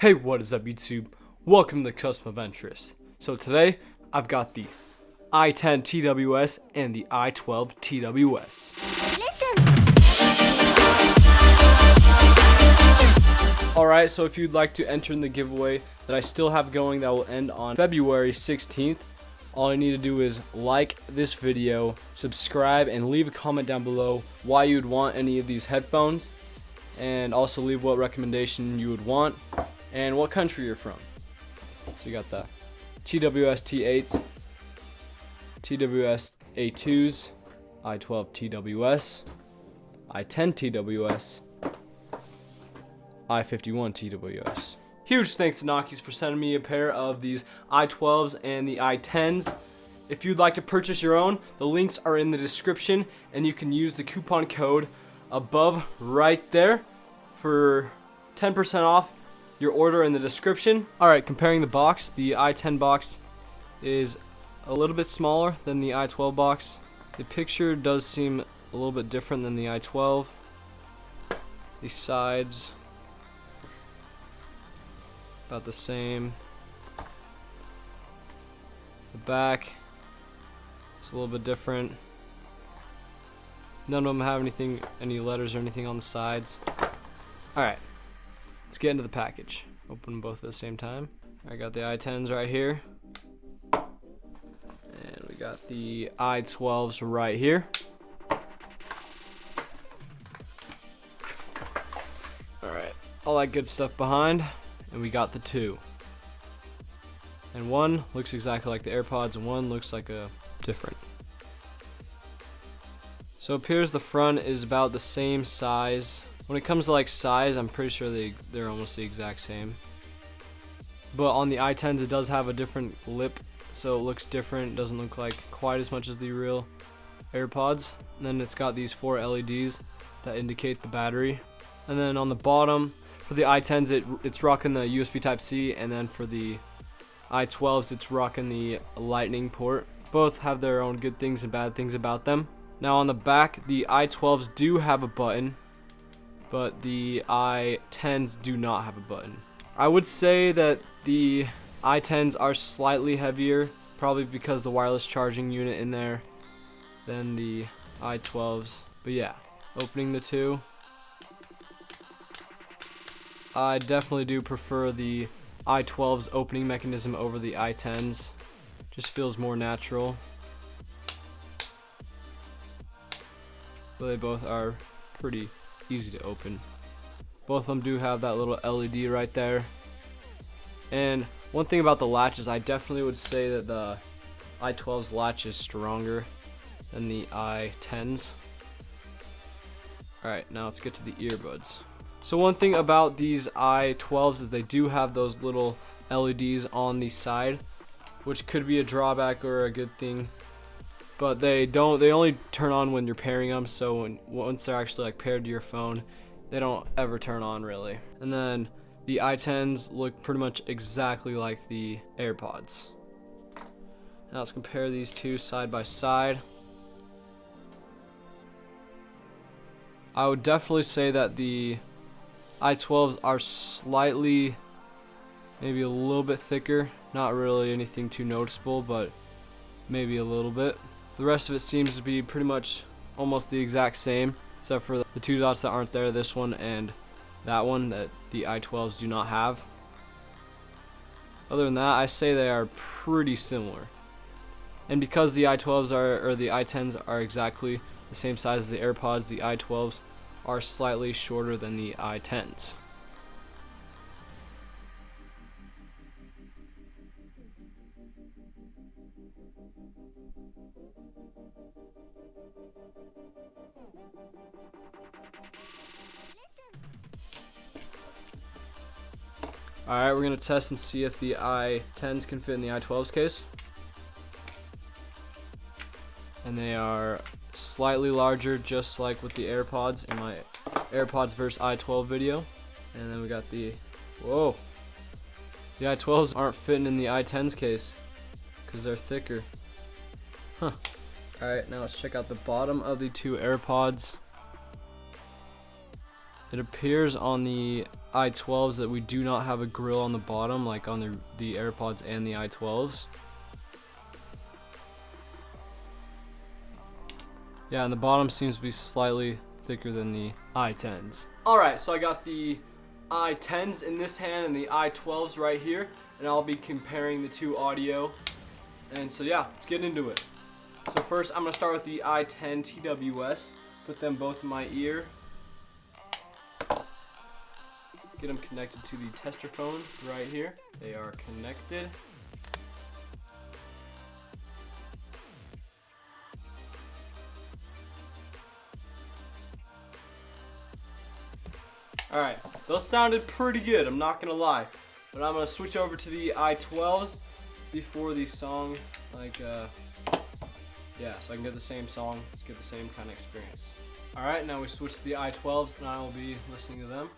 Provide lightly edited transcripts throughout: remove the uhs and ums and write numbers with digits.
Hey, what is up YouTube? Welcome to the Custom Adventurous. So today, I've got the i10-Tws and the i12-Tws. Alright, so if you'd like to enter in the giveaway that I still have going that will end on February 16th, all you need to do is like this video, subscribe, and leave a comment down below why you'd want any of these headphones, and also leave what recommendation you would want and what country you're from. So you got the TWS T8s, TWS A2s, I12-Tws, i10-Tws, i51-Tws. Huge thanks to Nokis for sending me a pair of these i12s and the i10s. If you'd like to purchase your own, the links are in the description, and you can use the coupon code above right there for 10% off your order in the description. Alright, comparing the box, the i10 box is a little bit smaller than the i12 box. The picture does seem a little bit different than the i12. The sides, about the same. The back is a little bit different. None of them have any letters or anything on the sides. Alright, let's get into the package. Open them both at the same time. I got the i10s right here. And we got the i12s right here. Alright, all that good stuff behind. And we got the two. And one looks exactly like the Airpods, and one looks like a different. So it appears the front is about the same size. When it comes to like size, I'm pretty sure they're almost the exact same. But on the i10s, it does have a different lip, so it looks different. It doesn't look like quite as much as the real Airpods. And then it's got these 4 LEDs that indicate the battery. And then on the bottom, for the i10s, it's rocking the USB Type-C, and then for the i12s, it's rocking the Lightning port. Both have their own good things and bad things about them. Now on the back, the i12s do have a button, but the i10s do not have a button. I would say that the i10s are slightly heavier, probably because the wireless charging unit in there, than the i12s. But yeah, opening the two, I definitely do prefer the i12's opening mechanism over the i10's. Just feels more natural. But they both are pretty easy to open. Both of them do have that little LED right there. And one thing about the latches, I definitely would say that the i12's latch is stronger than the i10's. Alright, now let's get to the earbuds. So one thing about these i12s is they do have those little LEDs on the side, which could be a drawback or a good thing. But they only turn on when you're pairing them, so once they're actually like paired to your phone, they don't ever turn on really. And then the i10s look pretty much exactly like the Airpods. Now let's compare these two side by side. I would definitely say that the i12s are slightly, maybe a little bit thicker. Not really anything too noticeable, but maybe a little bit. The rest of it seems to be pretty much almost the exact same, except for the 2 dots that aren't there, this one and that one that the i12s do not have. Other than that, I say they are pretty similar. And because the i12s or the i10s are exactly the same size as the Airpods, the i12s are slightly shorter than the i10s. Alright, we're going to test and see if the i10s can fit in the i12's case. And they are slightly larger, just like with the Airpods in my Airpods versus i12 video. And then we got the i12s aren't fitting in the i10's case because they're thicker. Huh. Alright, now let's check out the bottom of the 2 Airpods. It appears on the i12s that we do not have a grill on the bottom like on the AirPods and the i12s. Yeah, and the bottom seems to be slightly thicker than the i10s. Alright, so I got the i10s in this hand and the i12s right here, and I'll be comparing the two audio. And so yeah, let's get into it. So first I'm going to start with the i10-Tws, put them both in my ear. Get them connected to the tester phone right here. They are connected. Alright, those sounded pretty good, I'm not gonna lie. But I'm gonna switch over to the i12s before the song, yeah, so I can get the same song, get the same kind of experience. Alright, now we switch to the i12s and I will be listening to them.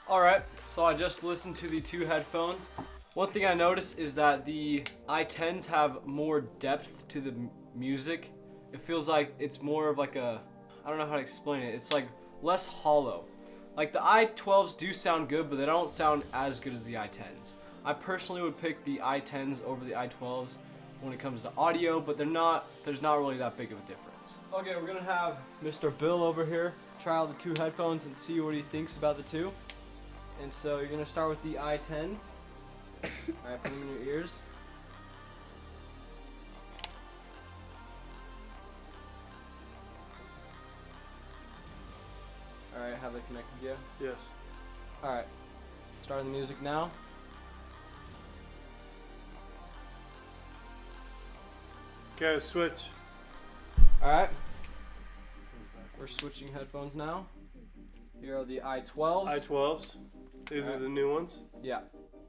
Alright, so I just listened to the two headphones. One thing I noticed is that the i10s have more depth to the music. It feels like it's more of like a, I don't know how to explain it. It's like less hollow. Like the i12s do sound good, but they don't sound as good as the i10s. I personally would pick the i10s over the i12s when it comes to audio, but there's not really that big of a difference. Okay, we're gonna have Mr. Bill over here try out the two headphones and see what he thinks about the two. And so you're gonna start with the i10s. Alright, put them in your ears. Alright, have they connected yet? Yes. Alright, starting the music now. Okay, switch. Alright, we're switching headphones now. Here are the i12s. i12s. These are the new ones? Yeah.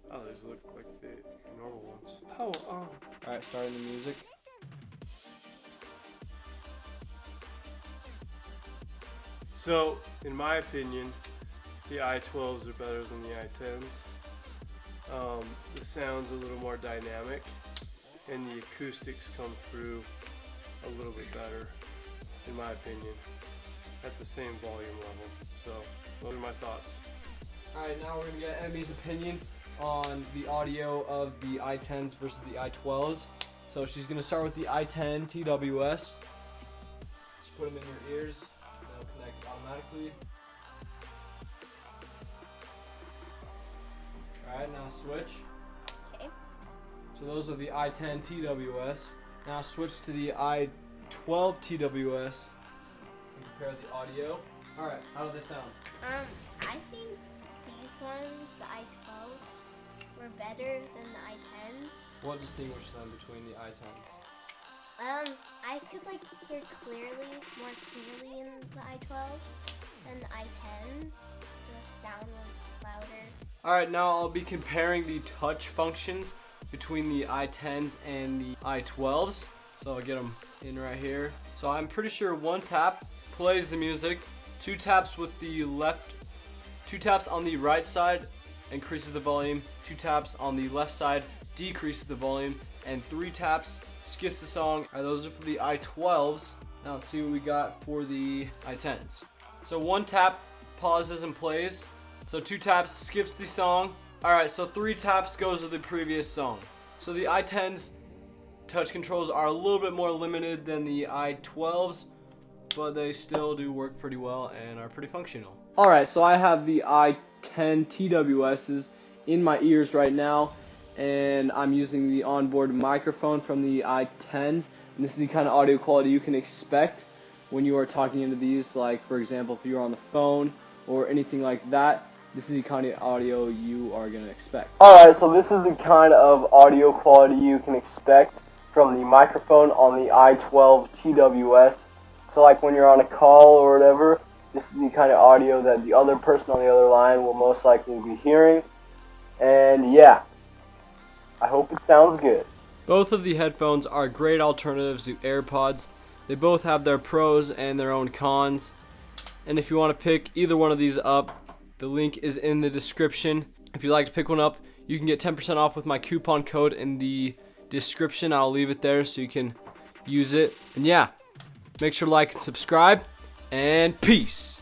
Oh, these look like the normal ones. Oh, Alright, starting the music. So, in my opinion, the i12s are better than the i10s. The sound's a little more dynamic, and the acoustics come through a little bit better, in my opinion, at the same volume level. So, those are my thoughts. Alright, now we're going to get Emmy's opinion on the audio of the i10s versus the i12s. So she's going to start with the i10-Tws. Just put them in your ears. They'll connect automatically. Alright, now switch. Okay. So those are the i10-Tws. Now switch to the i12-Tws and compare the audio. Alright, how do they sound? I think these ones, the i12s, were better than the i10s. What distinguishes them between the i10s? I could hear more clearly in the i12s than the i10s. The sound was louder. Alright, now I'll be comparing the touch functions between the i10s and the i12s. So I'll get them in right here. So I'm pretty sure one tap plays the music, two taps with the left, two taps on the right side increases the volume, two taps on the left side decreases the volume, and three taps skips the song. Alright, those are for the i12s. Now let's see what we got for the i10s. So one tap pauses and plays. So two taps skips the song. Alright, so three taps goes to the previous song. So the i10s touch controls are a little bit more limited than the i12s, but they still do work pretty well and are pretty functional. Alright, so I have the i10-Tws in my ears right now, and I'm using the onboard microphone from the i10s, and this is the kind of audio quality you can expect when you are talking into these, like for example if you're on the phone or anything like that. This is the kind of audio you are going to expect. Alright, so this is the kind of audio quality you can expect from the microphone on the i12-Tws. So like when you're on a call or whatever, this is the kind of audio that the other person on the other line will most likely be hearing. And yeah, I hope it sounds good. Both of the headphones are great alternatives to AirPods. They both have their pros and their own cons. And if you want to pick either one of these up, the link is in the description. If you'd like to pick one up, you can get 10% off with my coupon code in the description. I'll leave it there so you can use it. And yeah, make sure to like and subscribe, and peace.